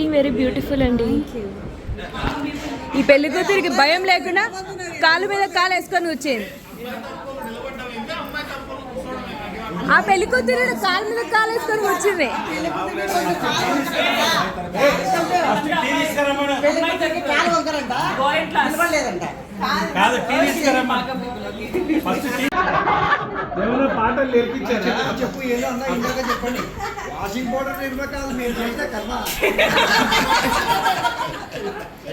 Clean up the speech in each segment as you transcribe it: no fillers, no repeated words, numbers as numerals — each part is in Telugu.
లుకింగ్ వెరీ బ్యూటిఫుల్ అండి. ఈ పెళ్లి కూతురికి భయం లేకుండా కాలు మీద కాలు వేసుకొని వచ్చింది. ఆ పెళ్లి కూతురు కాలు మీద కాలు వేసుకొని వచ్చింది. పాటలు నేర్పించారు. చెప్పు ఏదో అన్నా ఇందాక చెప్పండి. వాషింగ్ పౌడర్ నిర్మకాలు మీరు చేస్తే కర్మ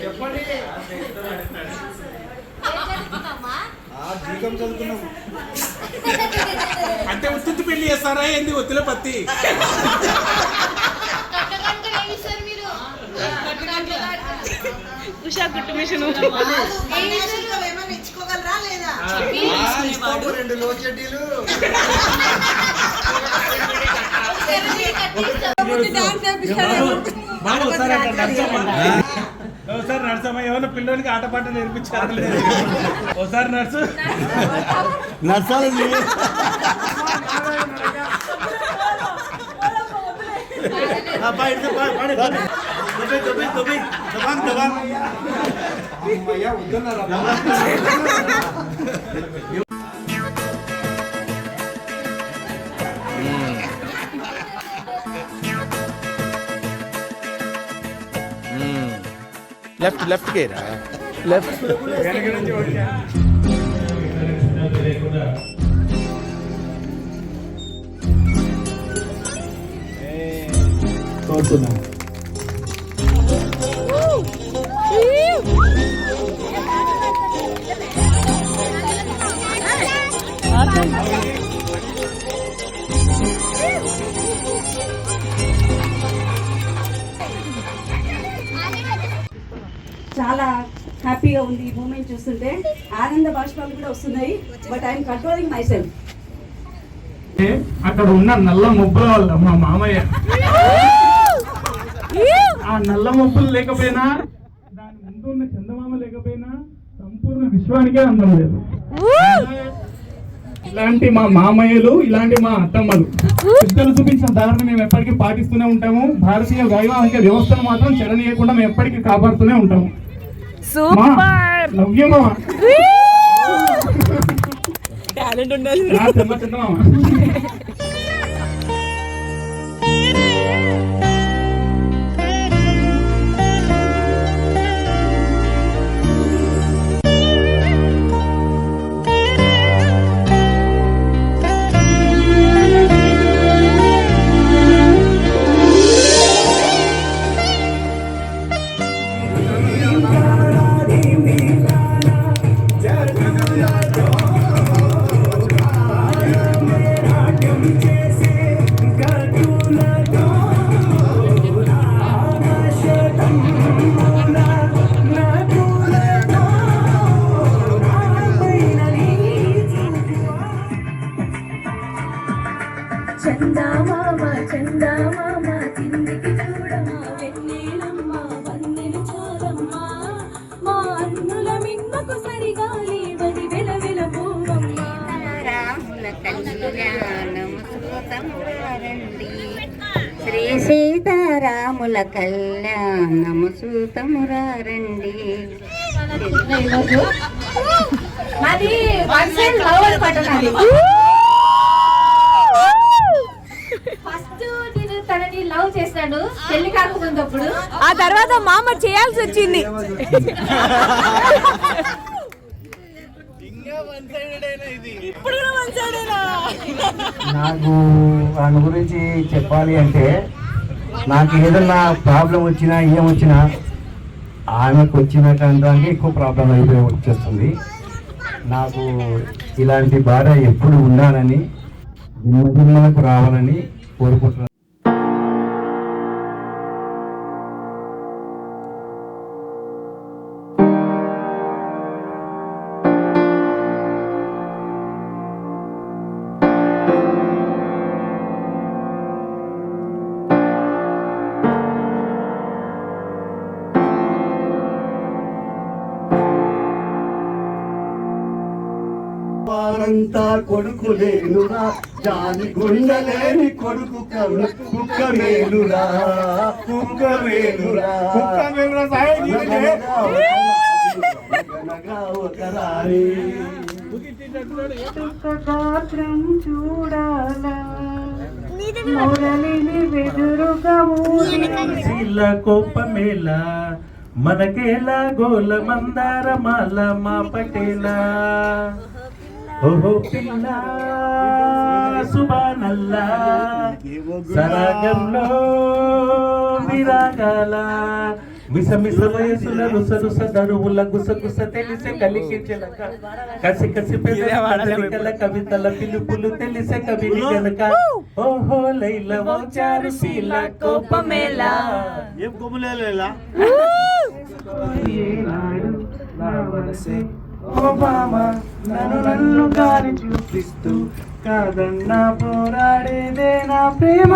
చెప్పండి. జీవితం చదువుకున్నాము అంటే ఉత్తి పెళ్లి చేస్తారా ఏంది? ఒత్తిలో పత్తి ఉషా కుట్టు మిషన్ 2 లో చెడ్డీలు ఒకసారి నడుసమ్మా ఏమన్నా పిల్లోనికి ఆటపాట నేర్పించారు లేదు. ఒకసారి నడుసు నర్సాలి లెఫ్ట్ లెఫ్ట్ కేరా లెఫ్ట్ కోరుతున్నాను. చాలా హ్యాపీగా ఉంది ఈ మూమెంట్ చూస్తుంటే. ఆనంద బాష్పాలు కూడా వస్తున్నాయి. But I'm controlling my self. అక్కడ ఉన్న నల్ల ముబ్బుల వల్ల మా మామయ్య ఆ నల్ల ముబ్బులు లేకపోయినా, దాని ముందు ఉన్న చందమామ లేకపోయినా సంపూర్ణ విశ్వానికే అందం లేదు. ఇలాంటి మా మామయ్యలు, ఇలాంటి మా అత్తమ్మలు పెద్దలు చూపించిన దారిని మేము ఎప్పటికీ పాటిస్తూనే ఉంటాము. భారతీయ వైవాహిక వ్యవస్థను మాత్రం చెడనీయకుండా మేము ఎప్పటికీ కాపాడుతూనే ఉంటాము. నవ్యమా టాలెంట్ ఉండాలి. చందమామ చందామామ చందామామ కిందికి చూడమా వెన్నెలమ్మ వన్నెలు చాలమ్మా మా అన్నుల మిన్నకు సరిగాలి వది వెలవెల పూవమ్మ రాముల కళ్యాణము సూతమురండి శ్రీ సీతారాముల కళ్యాణము సూతమురండి. మాది వన్ సైడ్ లవ్ పట్టణాలి. ఫస్ట్ నేను తనని లవ్ చేశాను పెళ్లి కాకముందప్పుడు. ఆ తర్వాత మామ చేయాల్సి వచ్చింది. నాకు దాని గురించి చెప్పాలి అంటే, నాకు ఏదన్నా ప్రాబ్లం వచ్చినా ఏమొచ్చినా ఆమెకు వచ్చినటువంటి ఎక్కువ ప్రాబ్లం అయిపోయి వచ్చేస్తుంది. నాకు ఇలాంటి భార్య ఎప్పుడు ఉండాలని, జన్మజన్మలకు రావాలని కోరుకుంటున్నాను. అంతా కొడుకు లేనురా జాని గుండలేని కొడుకు కుక్క వేలురా కుక్క వేలురా ఒక రాణి గాత్రం చూడాలా మురళిని వెదురుగా శీల కోపమేళ మనకేలా గోల మందార మాల మా పటేలా ఓహో పిల్ల సుబానల్లా సరాగంలో విరాగాల మిస మిస వయసుల రుస రుస దరువుల గుస గుస తెలిసే కలికి చిలక కసి కసి పెద్దల కవితల పిలుపులు తెలిసే కవిని గనక ఓహో లైల వచ్చారు శీల కోపమేలా ఏం కొమ్ములేలా నన్ను గాని చూపిస్తూ కాదన్నా పోరాడేదే నా ప్రేమ